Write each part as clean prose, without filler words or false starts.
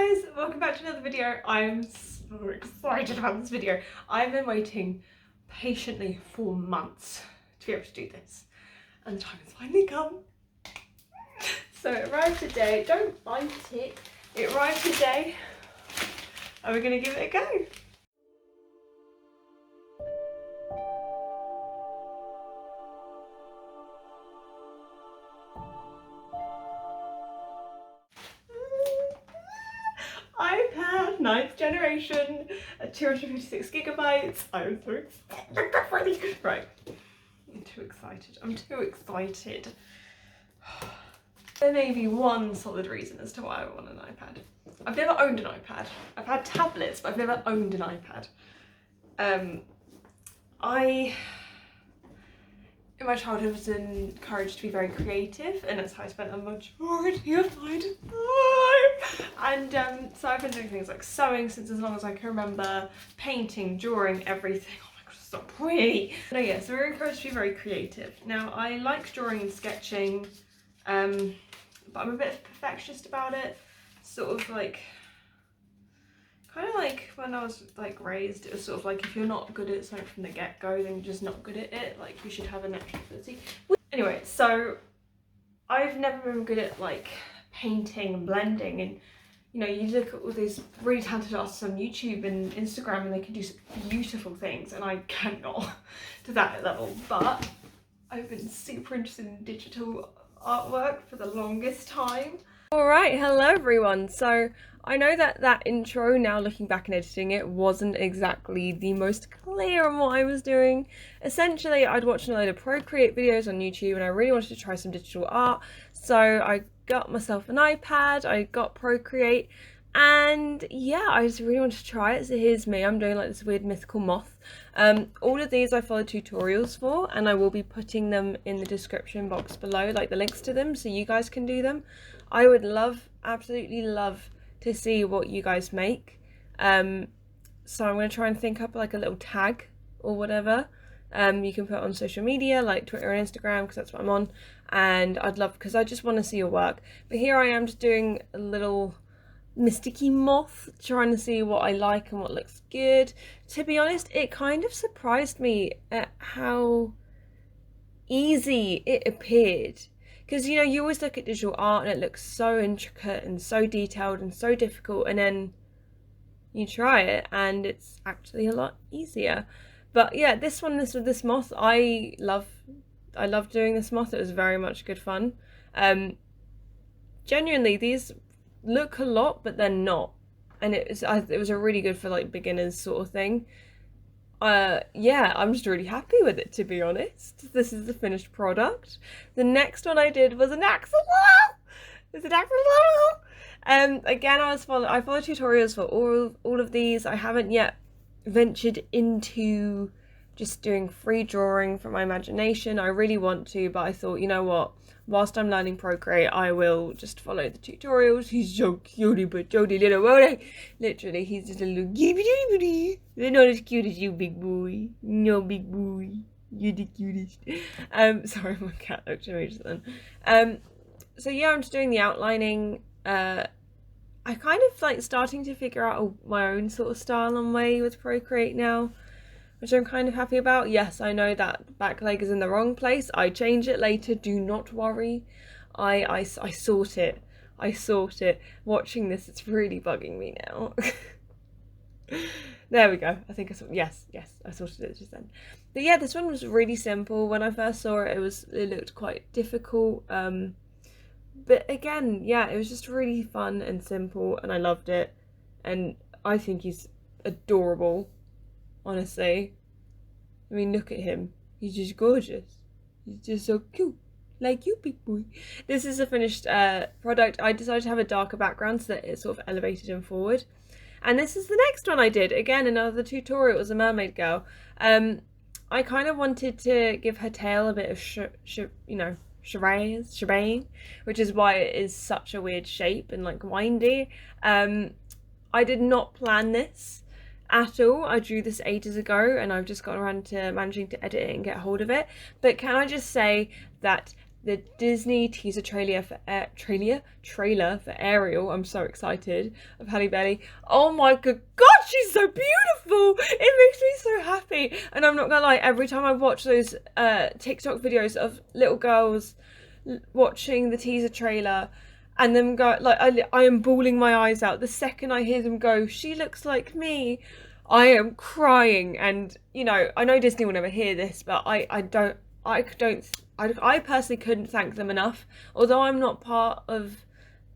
guys, welcome back to another video. I'm so excited about this video. I've been waiting patiently for months to be able to do this, and the time has finally come. So it arrived today. Don't bite it. It arrived today and we're gonna give it a go. iPad 9th generation at 256 gigabytes. I'm so excited. Right, I'm too excited. I'm too excited. There may be one solid reason as to why I want an iPad. I've never owned an iPad. I've had tablets, but I've never owned an iPad. In my childhood, was encouraged to be very creative, and that's how I spent a majority of my time. And so I've been doing things like sewing since as long as I can remember, painting, drawing, everything. Oh my god, it's so pretty. So yeah, so we're encouraged to be very creative. Now, I like drawing and sketching, but I'm a bit of a perfectionist about it. Sort of like, kind of like when I was like raised, it was sort of like if you're not good at something from the get-go, then you're just not good at it. Like, you should have a natural ability. Anyway, so I've never been good at like painting and blending, and you know, you look at all these really talented artists on YouTube and Instagram and they can do beautiful things, and I cannot to that level. But I've been super interested in digital artwork for the longest time. Alright, hello everyone. So I know that that intro, now looking back and editing it, wasn't exactly the most clear on what I was doing. Essentially, I'd watched a load of procreate videos on YouTube and I really wanted to try some digital art. So I got myself an iPad, I got Procreate, and yeah, I just really wanted to try it. So here's me, I'm doing like this weird mythical moth. All of these I followed tutorials for, and I will be putting them in the description box below, like the links to them, so you guys can do them. I would love, absolutely love to see what you guys make. So I'm going to try and think up like a little tag or whatever you can put on social media like Twitter and Instagram, because that's what I'm on, and I'd love, because I just want to see your work. But here I am just doing a little mysticky moth, trying to see what I like and what looks good. To be honest, it kind of surprised me at how easy it appeared. Because, you know, you always look at digital art and it looks so intricate and so detailed and so difficult, and then you try it and it's actually a lot easier. But yeah, this moth, I love doing this moth. It was very much good fun. Genuinely, these look a lot, but they're not. And it was a really good for like beginners sort of thing. Yeah, I'm just really happy with it, to be honest. This is the finished product. The next one I did was an axolotl. It's an axolotl. Again, I follow tutorials for all of these. I haven't yet ventured into just doing free drawing from my imagination. I really want to, but I thought, you know what? Whilst I'm learning Procreate, I will just follow the tutorials. He's so cutie but jolly little boy. Literally, he's just a little cutie. They're not as cute as you, big boy. No, big boy. You're the cutest. Sorry, my cat looked amazing then. So yeah, I'm just doing the outlining. I kind of like starting to figure out my own sort of style and way with Procreate now, which I'm kind of happy about. Yes, I know that back leg is in the wrong place. I change it later, do not worry. I sort it. I sort it. Watching this, it's really bugging me now. There we go. I think I saw, yes, I sorted it just then. But yeah, this one was really simple. When I first saw it, it looked quite difficult. But again, yeah, it was just really fun and simple, and I loved it. And I think he's adorable. Honestly, I mean, look at him. He's just gorgeous. He's just so cute, like you, big boy. This is a finished product. I decided to have a darker background so that it's sort of elevated and forward. And this is the next one I did. Again, another tutorial. It was a mermaid girl. I kind of wanted to give her tail a bit of shebang, which is why it is such a weird shape and like windy. I did not plan this at all. I drew this ages ago and I've just got around to managing to edit it and get hold of it. But can I just say that the Disney teaser trailer for Ariel. I'm so excited, of Halle Berry. Oh my god, she's so beautiful. It makes me so happy. And I'm not gonna lie, every time I watch those TikTok videos of little girls watching the teaser trailer and them go, like, I am bawling my eyes out the second I hear them go, she looks like me. I am crying. And you know, I know Disney will never hear this, but I personally couldn't thank them enough. Although I'm not part of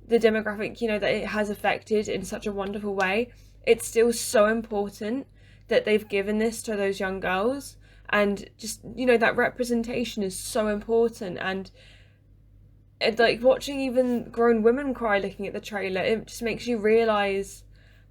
the demographic, you know, that it has affected in such a wonderful way, it's still so important that they've given this to those young girls. And just, you know, that representation is so important. And like watching even grown women cry looking at the trailer, it just makes you realise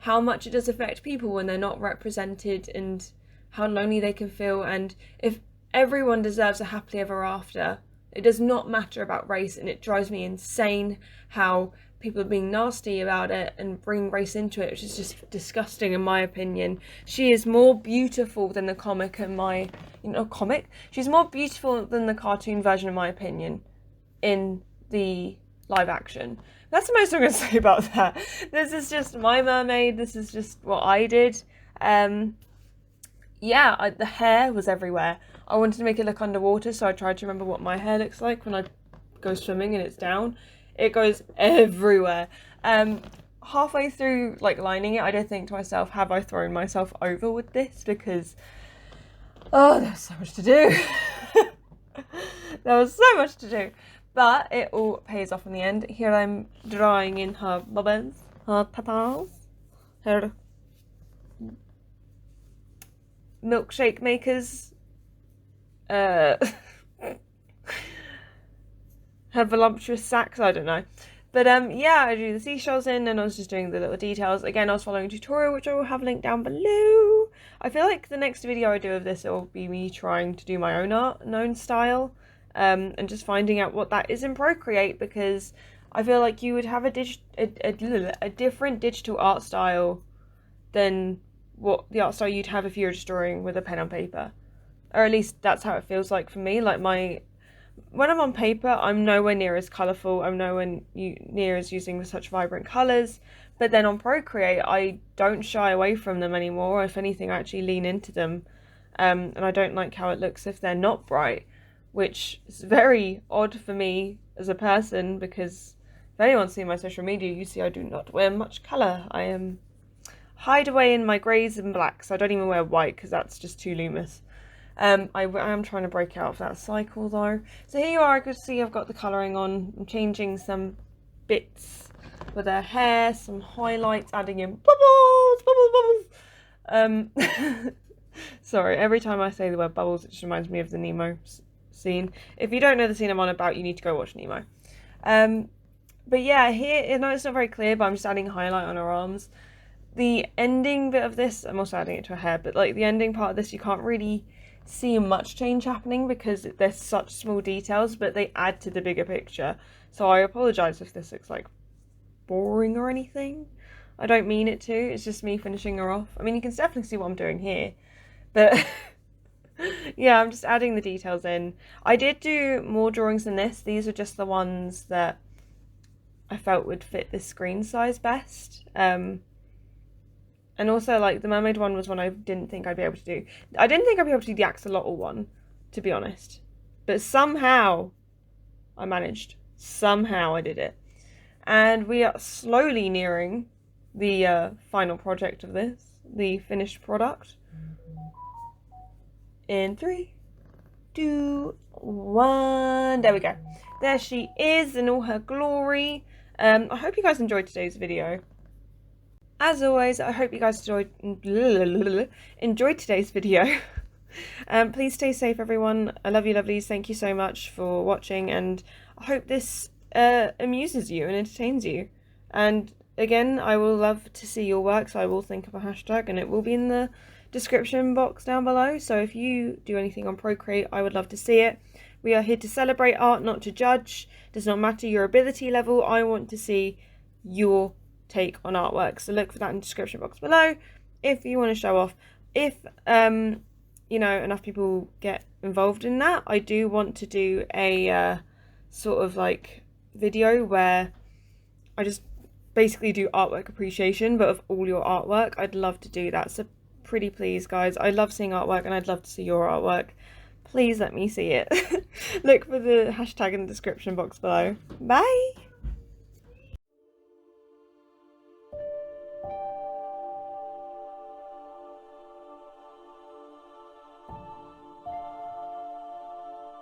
how much it does affect people when they're not represented and how lonely they can feel. And if everyone deserves a happily ever after, it does not matter about race. And it drives me insane how people are being nasty about it and bring race into it, which is just disgusting in my opinion. She is more beautiful than the comic in my, she's more beautiful than the cartoon version in my opinion in the live action. That's the most I'm going to say about that. This is just my mermaid. This is just what I did. The hair was everywhere. I wanted to make it look underwater, so I tried to remember what my hair looks like when I go swimming and it's down. It goes everywhere. Halfway through like lining it, I did think to myself, have I thrown myself over with this? Because there's so much to do. There was so much to do. But it all pays off in the end. Here I'm drawing in her bubbles, her petals, her milkshake makers, her voluptuous sacks, I don't know. But I drew the seashells in and I was just doing the little details. Again, I was following a tutorial, which I will have linked down below. I feel like the next video I do of this, it will be me trying to do my own art, own style. And just finding out what that is in Procreate, because I feel like you would have a different digital art style than what the art style you'd have if you were just drawing with a pen and paper. Or at least that's how it feels like for me. Like when I'm on paper, I'm nowhere near as colourful, I'm nowhere near as using such vibrant colours. But then on Procreate, I don't shy away from them anymore. If anything, I actually lean into them. And I don't like how it looks if they're not bright, which is very odd for me as a person, because if anyone's seen my social media, you see I do not wear much colour. I am hide away in my greys and blacks. I don't even wear white because that's just too luminous. I am trying to break out of that cycle though. So here you are, I could see I've got the colouring on. I'm changing some bits with her hair, some highlights, adding in bubbles. Sorry, every time I say the word bubbles, it just reminds me of the Nemo scene. If you don't know the scene I'm on about, you need to go watch Nemo. But yeah, here, I know it's not very clear, but I'm just adding highlight on her arms. The ending bit of this, I'm also adding it to her hair, but like the ending part of this, you can't really see much change happening because there's such small details, but they add to the bigger picture. So I apologise if this looks like boring or anything. I don't mean it to, it's just me finishing her off. I mean, you can definitely see what I'm doing here, but yeah, I'm just adding the details in. I did do more drawings than this. These are just the ones that I felt would fit this screen size best. And also, like, the mermaid one was one I didn't think I'd be able to do. I didn't think I'd be able to do the axolotl one, to be honest. But somehow I managed. Somehow I did it. And we are slowly nearing the final project of this, the finished product. In 3, 2, 1. There we go. There she is in all her glory. I hope you guys enjoyed today's video. As always, I hope you guys enjoyed today's video. Please stay safe, everyone. I love you, lovelies. Thank you so much for watching, and I hope this amuses you and entertains you. And again, I will love to see your work, so I will think of a hashtag, and it will be in the description box down below. So if you do anything on Procreate, I would love to see it. We are here to celebrate art, not to judge. Does not matter your ability level. I want to see your take on artwork, so look for that in the description box below if you want to show off. If you know, enough people get involved in that, I do want to do a sort of like video where I just basically do artwork appreciation, but of all your artwork. I'd love to do that, so pretty please guys, I love seeing artwork and I'd love to see your artwork. Please let me see it. Look for the hashtag in the description box below. Bye!